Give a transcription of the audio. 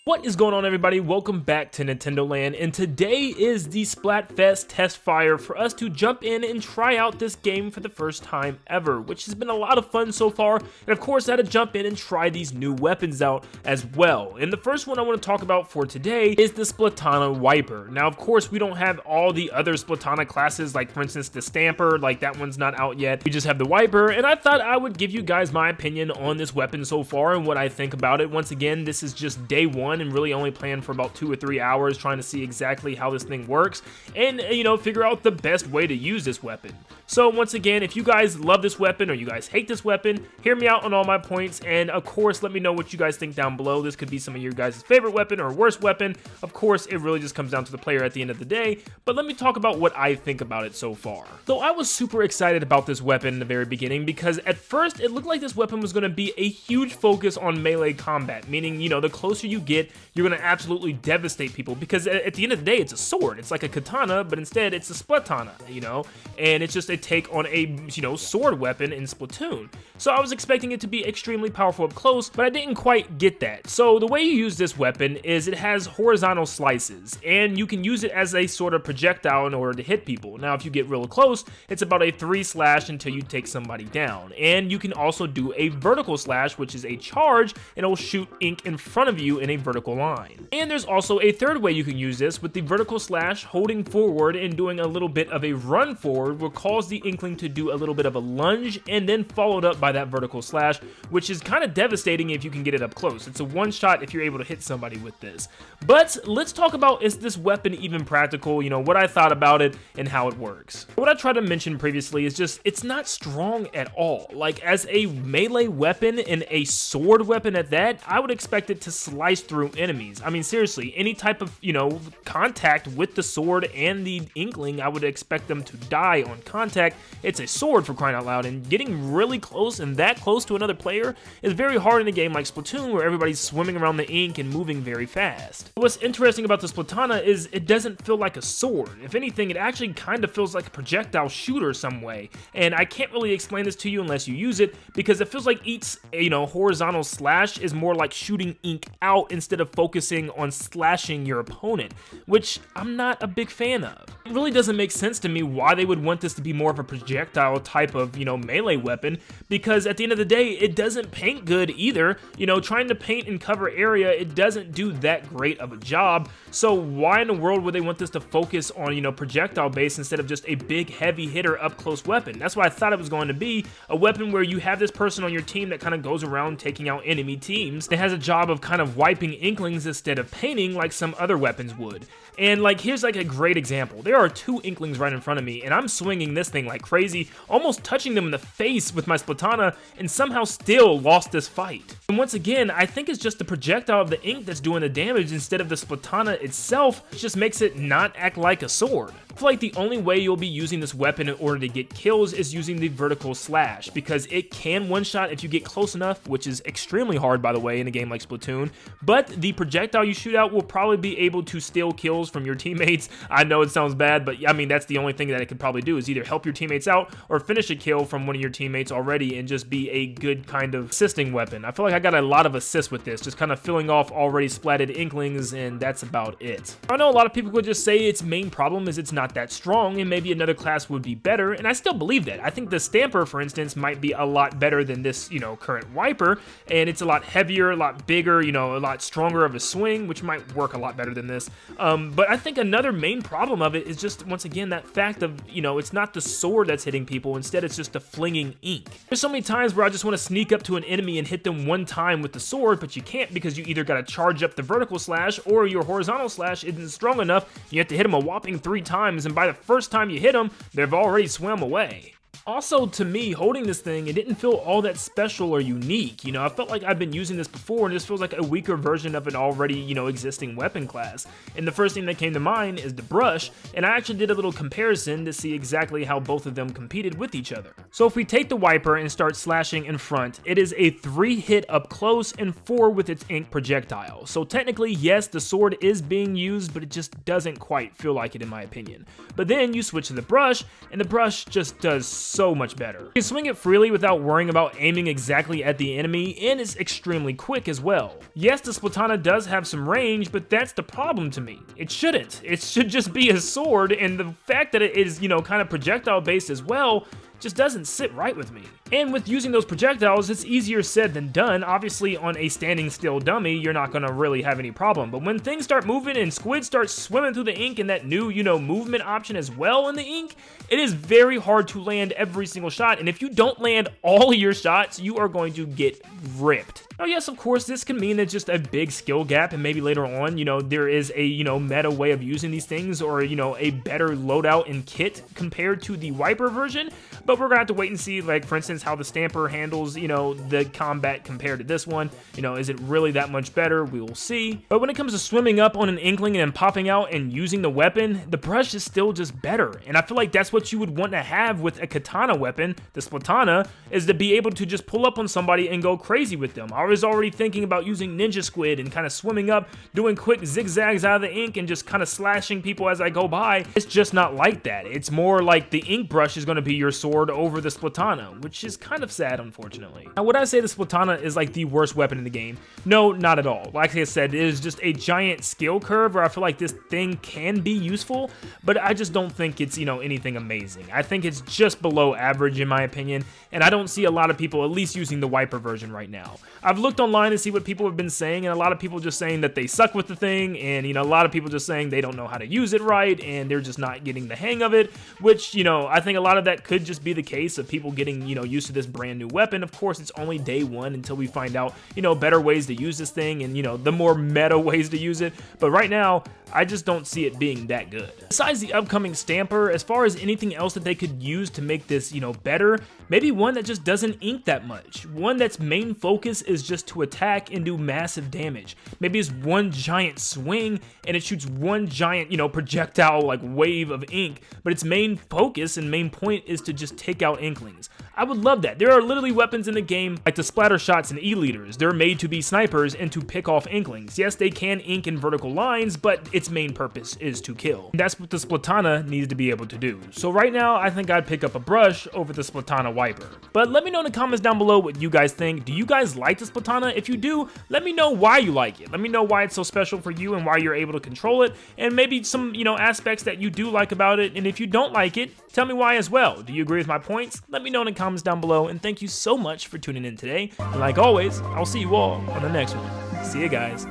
What is going on, everybody? Welcome back to Nintendo Land, and today is the Splatfest test fire for us to jump in and try out this game for the first time ever, which has been a lot of fun so far. And of course, I had to jump in and try these new weapons out as well. And the first one I want to talk about for today is the Splatana Wiper. Now, of course, we don't have all the other Splatana classes, like for instance the Stamper, like that one's not out yet. We just have the Wiper, and I thought I would give you guys my opinion on this weapon so far and what I think about it. Once again, this is just day one and really only playing for about 2 or 3 hours, trying to see exactly how this thing works and, you know, figure out the best way to use this weapon. So once again, if you guys love this weapon or you guys hate this weapon, hear me out on all my points, and of course let me know what you guys think down below. This could be some of your guys' favorite weapon or worst weapon. Of course, it really just comes down to the player at the end of the day, but let me talk about what I think about it so far. So I was super excited about this weapon in the very beginning because at first it looked like this weapon was going to be a huge focus on melee combat, meaning, you know, the closer you get, you're going to absolutely devastate people, because at the end of the day, it's a sword. It's like a katana, but instead it's a Splatana, you know, and it's just a take on a, you know, sword weapon in Splatoon. So I was expecting it to be extremely powerful up close, but I didn't quite get that. So the way you use this weapon is it has horizontal slices, and you can use it as a sort of projectile in order to hit people. Now, if you get real close, it's about a 3 slash until you take somebody down. And you can also do a vertical slash, which is a charge, and it'll shoot ink in front of you in a vertical line. And there's also a third way you can use this, with the vertical slash holding forward and doing a little bit of a run forward will cause the Inkling to do a little bit of a lunge and then followed up by that vertical slash, which is kind of devastating if you can get it up close. It's a one shot if you're able to hit somebody with this. But let's talk about, is this weapon even practical, you know, what I thought about it and how it works. What I tried to mention previously is just, it's not strong at all. Like, as a melee weapon and a sword weapon at that, I would expect it to slice through enemies. I mean, seriously, any type of, you know, contact with the sword and the Inkling, I would expect them to die on contact. It's a sword, for crying out loud, and getting really close and that close to another player is very hard in a game like Splatoon, where everybody's swimming around the ink and moving very fast. What's interesting about the Splatana is it doesn't feel like a sword. If anything, it actually kind of feels like a projectile shooter some way, and I can't really explain this to you unless you use it, because it feels like each, you know, horizontal slash is more like shooting ink out instead of focusing on slashing your opponent, which I'm not a big fan of. It really doesn't make sense to me why they would want this to be more of a projectile type of, you know, melee weapon, because at the end of the day, it doesn't paint good either. You know, trying to paint and cover area, it doesn't do that great of a job. So why in the world would they want this to focus on, you know, projectile base instead of just a big heavy hitter up close weapon? That's why I thought it was going to be a weapon where you have this person on your team that kind of goes around taking out enemy teams. It has a job of kind of wiping Inklings instead of painting like some other weapons would. And like, here's like a great example. There are 2 Inklings right in front of me, and I'm swinging this thing like crazy, almost touching them in the face with my Splatana, and somehow still lost this fight. And once again, I think it's just the projectile of the ink that's doing the damage instead of the Splatana itself. It just makes it not act like a sword. I feel like the only way you'll be using this weapon in order to get kills is using the vertical slash, because it can one-shot if you get close enough, which is extremely hard, by the way, in a game like Splatoon. But the projectile you shoot out will probably be able to steal kills from your teammates. I know it sounds bad, but I mean, that's the only thing that it could probably do, is either help your teammates out or finish a kill from one of your teammates already and just be a good kind of assisting weapon. I feel like I got a lot of assists with this, just kind of filling off already splatted Inklings, and that's about it. I know a lot of people would just say its main problem is it's not that strong and maybe another class would be better, and I still believe that. I think the Stamper, for instance, might be a lot better than this, you know, current Wiper, and it's a lot heavier, a lot bigger, you know, a lot stronger of a swing, which might work a lot better than this. But I think another main problem of it is just, once again, that fact of, you know, it's not the sword that's hitting people, instead it's just the flinging ink. There's so many times where I just want to sneak up to an enemy and hit them one time with the sword, but you can't, because you either got to charge up the vertical slash or your horizontal slash isn't strong enough. You have to hit them a whopping 3 times, and by the first time you hit them, they've already swam away. Also, to me, holding this thing, it didn't feel all that special or unique. You know, I felt like I've been using this before, and this feels like a weaker version of an already, you know, existing weapon class. And the first thing that came to mind is the brush, and I actually did a little comparison to see exactly how both of them competed with each other. So if we take the Wiper and start slashing in front, it is a 3 hit up close and 4 with its ink projectile. So technically, yes, the sword is being used, but it just doesn't quite feel like it, in my opinion. But then you switch to the brush, and the brush just does so much better. You can swing it freely without worrying about aiming exactly at the enemy, and it's extremely quick as well. Yes, the Splatana does have some range, but that's the problem to me. It shouldn't. It should just be a sword, and the fact that it is, you know, kind of projectile based as well, just doesn't sit right with me. And with using those projectiles, it's easier said than done. Obviously, on a standing still dummy, you're not gonna really have any problem. But when things start moving and squid starts swimming through the ink and that new, you know, movement option as well in the ink, it is very hard to land every single shot. And if you don't land all of your shots, you are going to get ripped. Now, yes, of course, this can mean it's just a big skill gap, and maybe later on, you know, there is a, you know, meta way of using these things, or, you know, a better loadout and kit compared to the wiper version, but we're gonna have to wait and see, like, for instance, how the Stamper handles, you know, the combat compared to this one. You know, is it really that much better? We will see. But when it comes to swimming up on an Inkling and then popping out and using the weapon, the brush is still just better, and I feel like that's what you would want to have with a katana weapon, the Splatana, is to be able to just pull up on somebody and go crazy with them. I was already thinking about using Ninja Squid and kind of swimming up, doing quick zigzags out of the ink and just kind of slashing people as I go by. It's just not like that. It's more like the ink brush is going to be your sword over the Splatana, which is kind of sad, unfortunately. Now, would I say the Splatana is like the worst weapon in the game? No, not at all. Like I said, it is just a giant skill curve where I feel like this thing can be useful, but I just don't think it's, you know, anything amazing. I think it's just below average in my opinion, and I don't see a lot of people at least using the wiper version right now. I've looked online to see what people have been saying, and a lot of people just saying that they suck with the thing, and, you know, a lot of people just saying they don't know how to use it right, and they're just not getting the hang of it, which, you know, I think a lot of that could just be the case of people getting, you know, used to this brand new weapon. Of course, it's only day one until we find out, you know, better ways to use this thing and, you know, the more meta ways to use it, but right now, I just don't see it being that good. Besides the upcoming Stamper, as far as anything else that they could use to make this, you know, better, maybe one that just doesn't ink that much. One that's main focus is just to attack and do massive damage. Maybe it's one giant swing and it shoots one giant, you know, projectile like wave of ink, but its main focus and main point is to just take out Inklings. I would love that. There are literally weapons in the game like the splatter shots and E-leaders. They're made to be snipers and to pick off Inklings. Yes, they can ink in vertical lines, but its main purpose is to kill. And that's what the Splatana needs to be able to do. So right now, I think I'd pick up a brush over the Splatana wiper. But let me know in the comments down below what you guys think. Do you guys like the Splatana? If you do, let me know why you like it. Let me know why it's so special for you and why you're able to control it, and maybe some, you know, aspects that you do like about it. And if you don't like it, tell me why as well. Do you agree with my points? Let me know in the comments down below, and thank you so much for tuning in today. And like always, I'll see you all on the next one. See you guys.